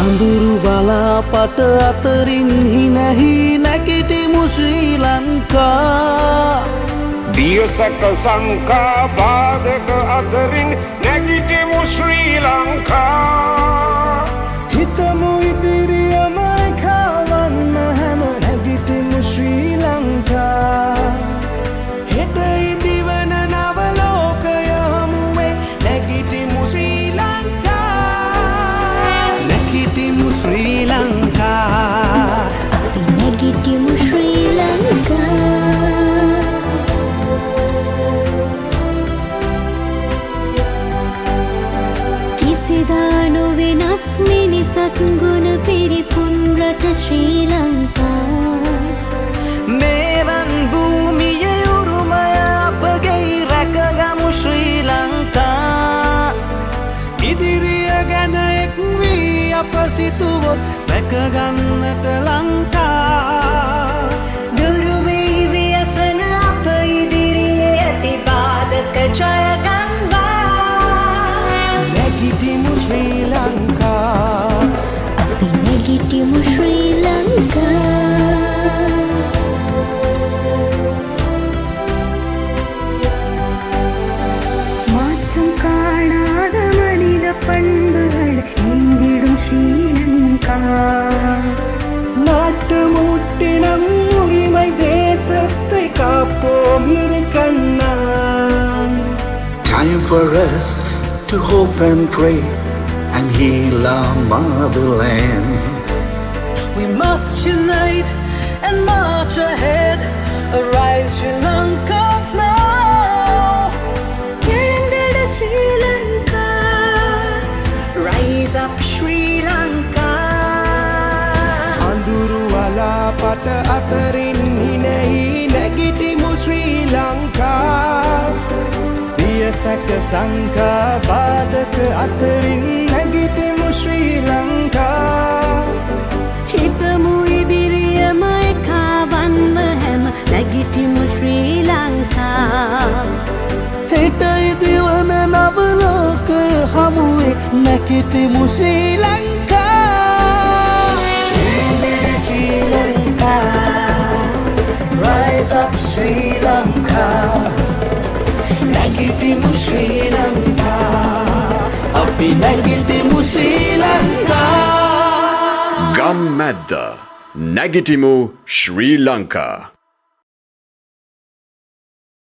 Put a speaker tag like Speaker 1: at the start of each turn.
Speaker 1: අඳුරු වලාපට අතරින් හිනැහි නැගිටිමු ශ්‍රී ලංකා
Speaker 2: දියසක සංකා බාධක අතරින් නැගිටිමු ශ්‍රී ලංකා
Speaker 1: හිතමු ඉදිරියම කවන්න හැම නැගිටිමු ශ්‍රී ලංකා හෙට ඉදිවන නව ලෝකය හමුවේ නැගිටිමු ශ්‍රී ලංකා නැගිටිමු ශ්‍රී ලංකා
Speaker 3: නැගිටිමු ශ්‍රී ලංකා කිසිදා නොවෙනස් මිනිසක් ගුණ පිරිපුන් රට ශ්‍රී ලංකා
Speaker 1: මේවන් භූමියේ උරුමය අපගේ රැකගමු ශ්‍රී ලංකා ඉදිරිය ගැන එක් වී අප සිතුවොත් රැකගන්නට ලංකා
Speaker 3: දුරු වී ව්‍යසන අප ඉදිරියේ ඇති බාධක ජයගන්වා
Speaker 1: නැගිටිමු ශ්‍රී ලංකා
Speaker 3: අපි නැගිටිමු ශ්‍රී ලංකා மாற்றம் காணாத மனித பண்புகள் ஏந்திடும் ஸ்ரீலங்கா
Speaker 1: நாட்டு மூட்டினம் உரிமை தேசத்தை காப்போம் இரு கண்ணான்
Speaker 4: Time for us to hope and pray and heal our motherland.
Speaker 1: We must unite and march ahead. Arise, Sri Lankans now.
Speaker 3: எழுந்திட Sri Lanka, rise up Sri Lanka.
Speaker 1: අඳුරු වලාපට අතරින් හිනෙහි නැගිටිමු ශ්‍රී ලංකා දියසක සංකා බාධක අතරින් නැගිටිමු ශ්‍රී ලංකා
Speaker 3: හිතමු ඉදිරියම එකවන්න හැම නැගිටිමු ශ්‍රී ලංකා
Speaker 1: හෙට ඉදිවන නව ලෝකය හමුවේ නැගිටිමු ශ්‍රී ලංකා ශ්‍රී ලංකා rise up ශ්‍රී ලංකා නැගිටිමු ශ්‍රී ලංකා අපි නැගිටිමු ශ්‍රී ලංකා
Speaker 5: ගම්මැද්ද නැගිටිමු ශ්‍රී ලංකා